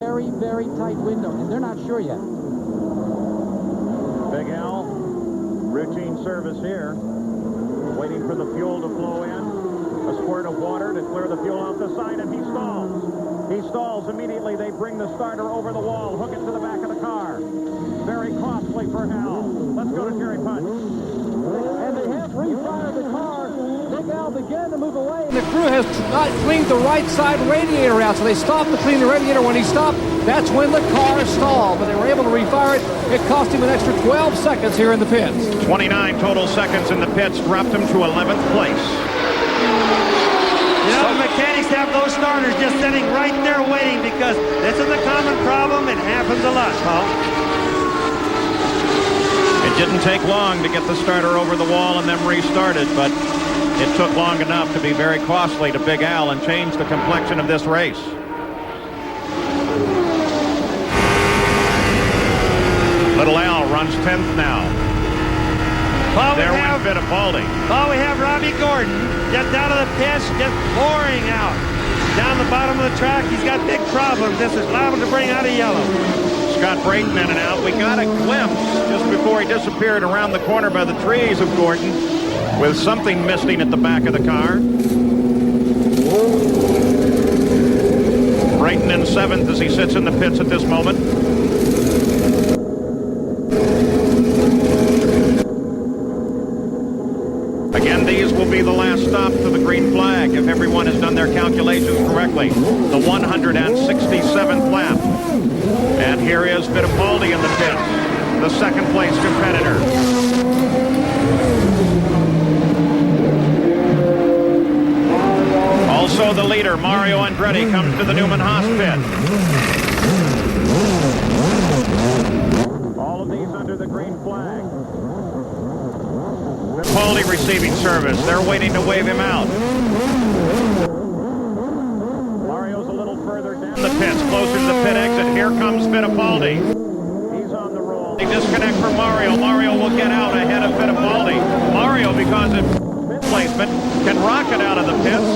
Very, very tight window, and they're not sure yet. Big Al, routine service here. Waiting for the fuel to flow in. A squirt of water to clear the fuel off the side, and he stalls. He stalls immediately. They bring the starter over the wall, hook it to the back of the car. Very costly for Al. Let's go to Jerry Punch. And they have refired the car. Big Al began to move away. The crew has not cleaned the right side radiator out, so they stopped to clean the radiator. When he stopped, that's when the car stalled, but they were able to refire it. It cost him an extra 12 seconds here in the pits. 29 total seconds in the pits, dropped him to 11th place. You know, mechanics have those starters just sitting right there waiting because this is a common problem. It happens a lot, Paul. It didn't take long to get the starter over the wall and then restarted, but it took long enough to be very costly to Big Al and change the complexion of this race. Little Al runs 10th now. There went Fittipaldi. Oh, we have Robbie Gordon just out of the pits, just pouring out. Down the bottom of the track, he's got big problems. This is liable to bring out a yellow. Scott Brayton in and out. We got a glimpse just before he disappeared around the corner by the trees of Gordon with something misting at the back of the car. Brayton in 7th as he sits in the pits at this moment. Again, these will be the last stop to the green flag if everyone has done their calculations correctly. The 167th lap. And here is Fittipaldi in the pits, the second place competitor. Also the leader, Mario Andretti, comes to the Newman Haas pit. All of these under the green flag. Fittipaldi receiving service. They're waiting to wave him out. Mario's a little further down the pits, closer to the pit exit. Here comes Fittipaldi. He's on the roll. They disconnect from Mario. Mario will get out ahead of Fittipaldi. Mario, because of pit placement, can rocket out of the pits.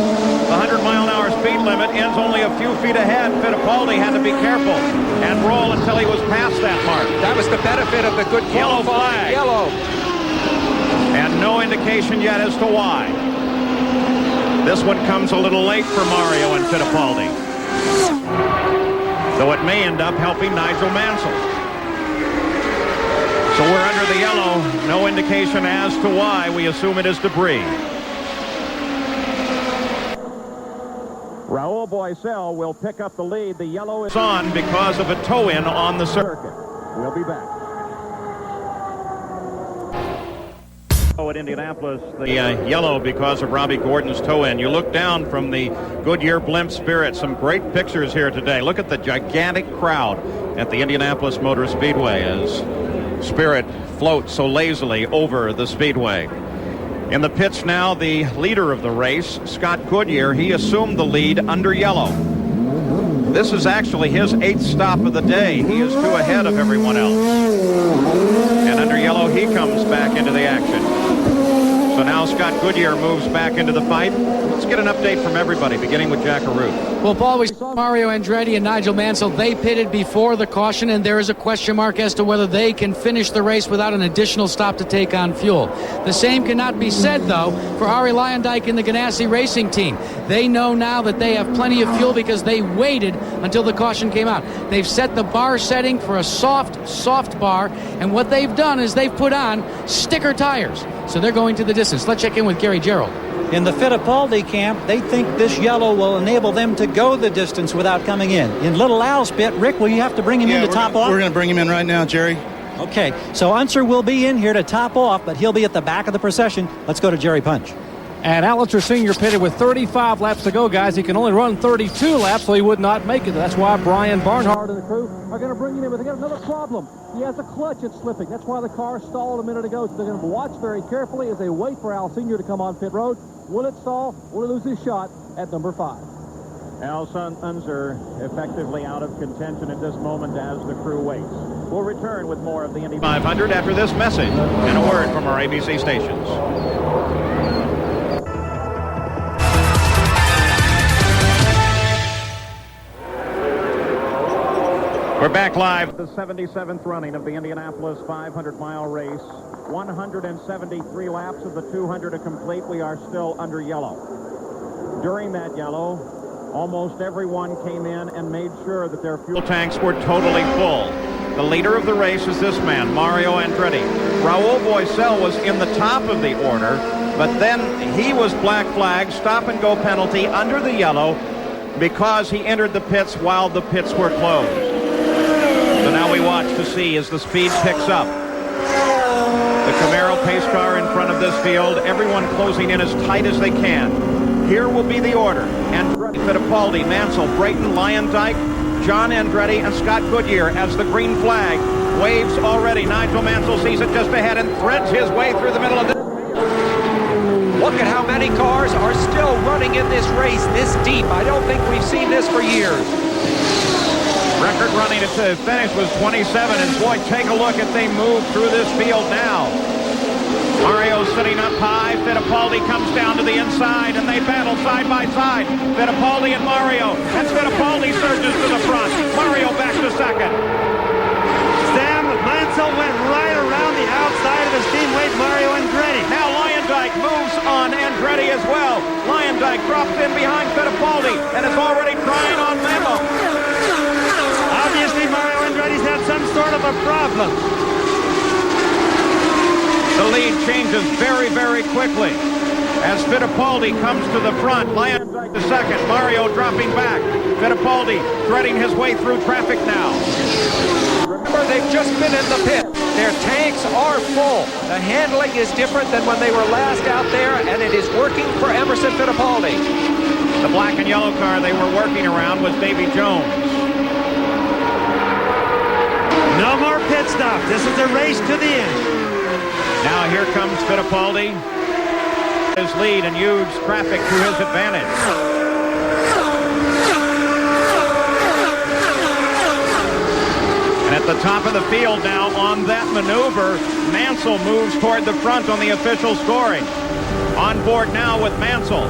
The 100-mile-an-hour speed limit ends only a few feet ahead. Fittipaldi had to be careful and roll until he was past that mark. That was the benefit of the good Yellow flag. Yellow. And no indication yet as to why. This one comes a little late for Mario and Fittipaldi, though it may end up helping Nigel Mansell. So we're under the yellow. No indication as to why. We assume it is debris. Raul Boisel will pick up the lead. The yellow is on because of a toe-in on the circuit. We'll be back. At Indianapolis, the yellow because of Robbie Gordon's toe-in. You look down from the Goodyear Blimp Spirit. Some great pictures here today. Look at the gigantic crowd at the Indianapolis Motor Speedway as Spirit floats so lazily over the speedway. In the pits now, the leader of the race, Scott Goodyear. He assumed the lead under yellow. This is actually his 8th stop of the day. He is 2 ahead of everyone else. And under yellow, he comes back into the action. So now Scott Goodyear moves back into the fight. Let's get an update from everybody, beginning with Jack Arute. Well, Paul, we saw Mario Andretti and Nigel Mansell. They pitted before the caution, and there is a question mark as to whether they can finish the race without an additional stop to take on fuel. The same cannot be said, though, for Ari Luyendyk and the Ganassi Racing Team. They know now that they have plenty of fuel because they waited until the caution came out. They've set the bar setting for a soft bar, and what they've done is they've put on sticker tires. So they're going to the distance. Let's check in with Gary Gerald. In the Fittipaldi camp, they think this yellow will enable them to go the distance without coming in. In Little Al's pit, Rick, will you have to bring him in to top off? We're going to bring him in right now, Jerry. Okay, so Unser will be in here to top off, but he'll be at the back of the procession. Let's go to Jerry Punch. And Alistair Sr. pitted with 35 laps to go, guys. He can only run 32 laps, so he would not make it. That's why Brian Barnhart and the crew are going to bring him in. But they got another problem. He has a clutch that's slipping. That's why the car stalled a minute ago. So they're going to watch very carefully as they wait for Al Sr. to come on pit road. Will it stall? Will he lose his shot at number 5? Al Unser effectively out of contention at this moment as the crew waits. We'll return with more of the Indy 500 after this message and a word from our ABC stations. We're back live. The 77th running of the Indianapolis 500-mile race. 173 laps of the 200 to complete. We are still under yellow. During that yellow, almost everyone came in and made sure that their fuel tanks were totally full. The leader of the race is this man, Mario Andretti. Raul Boesel was in the top of the order, but then he was black flag, stop and go penalty under the yellow because he entered the pits while the pits were closed. So now we watch to see as the speed picks up. The Camaro pace car in front of this field, everyone closing in as tight as they can. Here will be the order. Andretti, Fittipaldi, Mansell, Brayton, Lyondike, John Andretti, and Scott Goodyear as the green flag waves already. Nigel Mansell sees it just ahead and threads his way through the middle of the... Look at how many cars are still running in this race this deep. I don't think we've seen this for years. Record running to finish was 27, and boy, take a look as they move through this field now. Mario sitting up high. Fittipaldi comes down to the inside, and they battle side by side. Fittipaldi and Mario, and Fittipaldi surges to the front. Mario back to second. Sam Mansell went right around the outside of his teammate Mario Andretti. Now Lyondike moves on Andretti as well. Lyondike drops in behind Fittipaldi, and is already trying on Memo. Obviously, Mario Andretti's had some sort of a problem. The lead changes very, very quickly as Fittipaldi comes to the front. Lyondike to second. Mario dropping back. Fittipaldi threading his way through traffic now. Remember, they've just been in the pit. Their tanks are full. The handling is different than when they were last out there, and it is working for Emerson Fittipaldi. The black and yellow car they were working around was Davy Jones. No more pit stops. This is a race to the end. Now here comes Fittipaldi. His lead and huge traffic to his advantage. And at the top of the field now on that maneuver, Mansell moves toward the front on the official scoring. On board now with Mansell.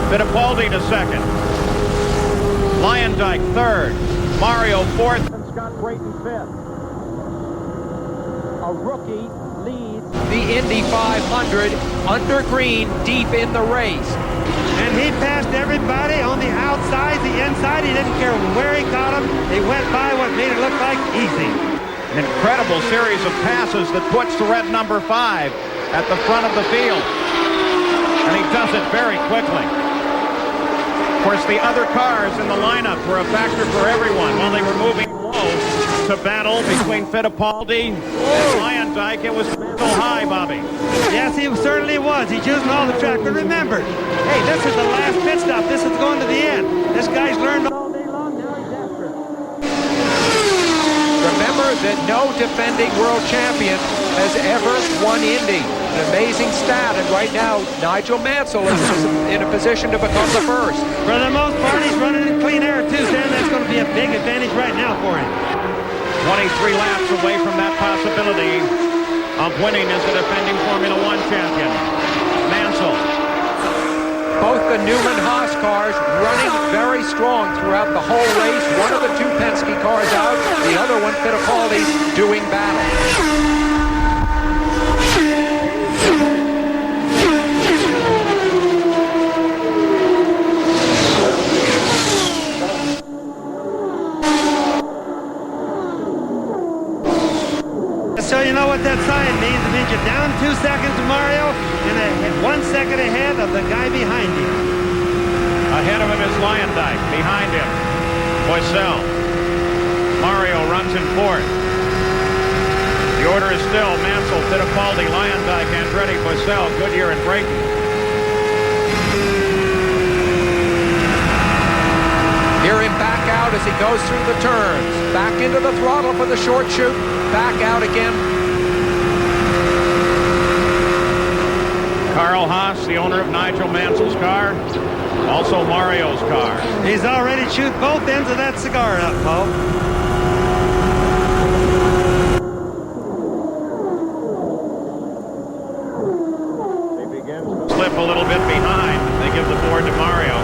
Fittipaldi to second. Lyondike third. Mario fourth. And Scott Brayton fifth. A rookie leads the Indy 500 under green deep in the race. And he passed everybody on the outside, the inside. He didn't care where he caught them. He went by what made it look like easy. An incredible series of passes that puts the red number 5 at the front of the field. And he does it very quickly. Of course, the other cars in the lineup were a factor for everyone while they were moving low to battle between Fittipaldi and Lyondike. It was so high, Bobby. Yes, he certainly was. He's using all the track. But remember, hey, this is the last pit stop. This is going to the end. This guy's learned all day long. Now he's after it. Remember that no defending world champion has ever won Indy. An amazing stat, and right now, Nigel Mansell is in a position to become the first. For the most part, he's running in clean air, too, Sam. That's going to be a big advantage right now for him. 23 laps away from that possibility of winning as the defending Formula One champion. Mansell. Both the Newman-Haas cars running very strong throughout the whole race. One of the two Penske cars out, the other one, Fittipaldi, doing battle. So you know what that sign means. It means you're down 2 seconds to Mario and 1 second ahead of the guy behind you. Ahead of him is Lyondike. Behind him, Boesel. Mario runs in fourth. The order is still Mansell, Fittipaldi, Lyondike, Andretti, Boesel, Goodyear, and Brayton. Hear him back out as he goes through the turns. Back into the throttle for the short chute. Back out again. Carl Haas, the owner of Nigel Mansell's car, also Mario's car. He's already chewed both ends of that cigar up, Paul. He begins to slip a little bit behind. They give the board to Mario.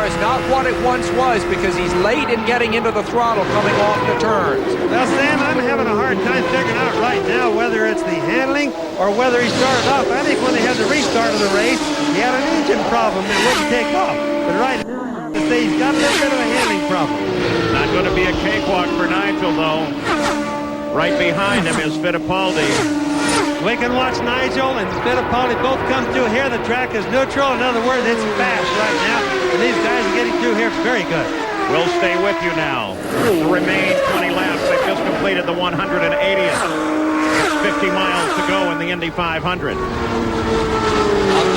car is not what it once was because he's late in getting into the throttle coming off the turns. Well, Sam, I'm having a hard time figuring out right now whether it's the handling or whether he started off. I think when they had the restart of the race, he had an engine problem that wouldn't take off. But right now, I have to say he's got a little bit of a handling problem. Not going to be a cakewalk for Nigel, though. Right behind him is Fittipaldi. We can watch Nigel and Fittipaldi both come through here. The track is neutral. In other words, it's fast right now. And these guys are getting through here very good. We'll stay with you now. To remain 20 laps. They've just completed the 180th. 50 miles to go in the Indy 500. A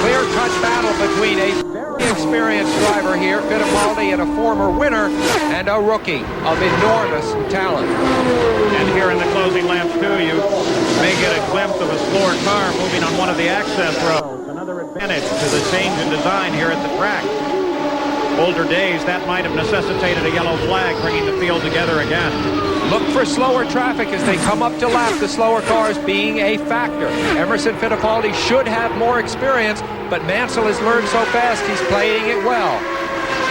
clear-cut battle between a very experienced driver here, Fittipaldi, and a former winner, and a rookie of enormous talent. And here in the closing laps, too, you may get a glimpse of a slower car moving on one of the access roads. Another advantage to the change in design here at the track. Older days, that might have necessitated a yellow flag, bringing the field together again. Look for slower traffic as they come up to lap, the slower cars being a factor. Emerson Fittipaldi should have more experience, but Mansell has learned so fast he's playing it well.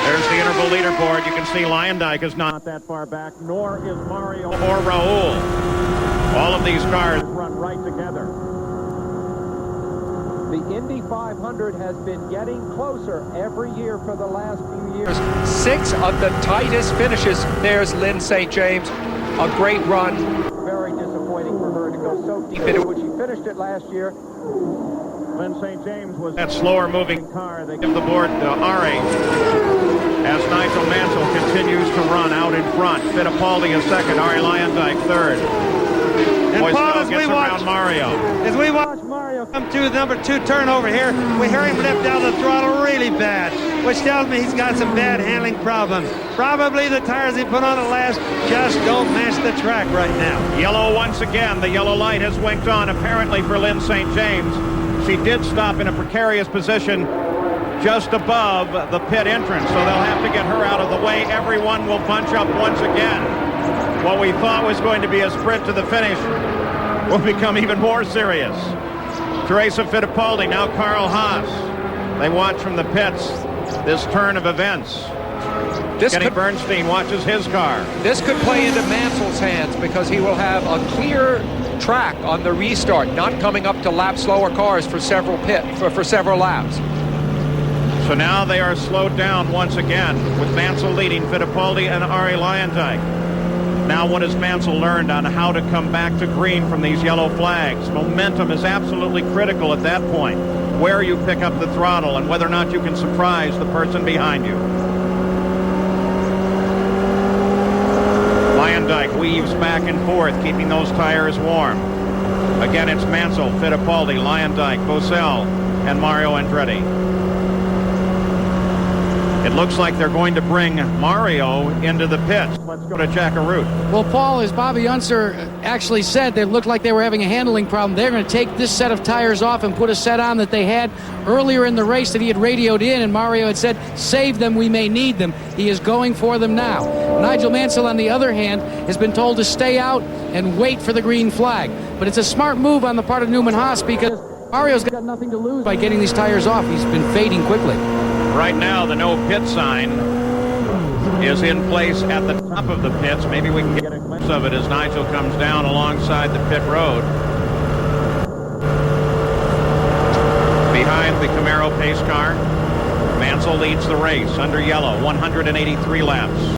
There's the interval leaderboard. You can see Lyondike is not that far back, nor is Mario or Raul. All of these cars run right together. The Indy 500 has been getting closer every year for the last few years. 6 of the tightest finishes. There's Lynn St. James. A great run. Very disappointing for her to go so deep into it. She finished it last year. Lynn St. James was that slower moving car. They give the board to Ari as Nigel Mansell continues to run out in front. Fittipaldi is second, Ari Lyondike third. And Paul, as gets we watch around Mario. As we watch Mario come to the number 2 turn over here, we hear him lift out the throttle really bad, which tells me he's got some bad handling problems. Probably the tires he put on at last just don't match the track right now. Yellow once again. The yellow light has winked on, apparently for Lynn St. James. She did stop in a precarious position just above the pit entrance, so they'll have to get her out of the way. Everyone will bunch up once again. What we thought was going to be a sprint to the finish will become even more serious. Teresa Fittipaldi, now Carl Haas. They watch from the pits this turn of events. Kenny Bernstein watches his car. This could play into Mansell's hands because he will have a clear track on the restart, not coming up to lap slower cars for several laps. So now they are slowed down once again, with Mansell leading Fittipaldi and Ari Lyondike. Now what has Mansell learned on how to come back to green from these yellow flags? Momentum is absolutely critical at that point. Where you pick up the throttle and whether or not you can surprise the person behind you. Lyondike weaves back and forth, keeping those tires warm. Again, it's Mansell, Fittipaldi, Lyondike, Bosell, and Mario Andretti. It looks like they're going to bring Mario into the pits. Let's go to Jack Arute. Well, Paul, as Bobby Unser actually said, they looked like they were having a handling problem. They're going to take this set of tires off and put a set on that they had earlier in the race that he had radioed in, and Mario had said, save them, we may need them. He is going for them now. Nigel Mansell, on the other hand, has been told to stay out and wait for the green flag. But it's a smart move on the part of Newman Haas because Mario's got nothing to lose by getting these tires off. He's been fading quickly. Right now, the no pit sign is in place at the top of the pits. Maybe we can get a glimpse of it as Nigel comes down alongside the pit road. Behind the Camaro pace car, Mansell leads the race under yellow, 183 laps.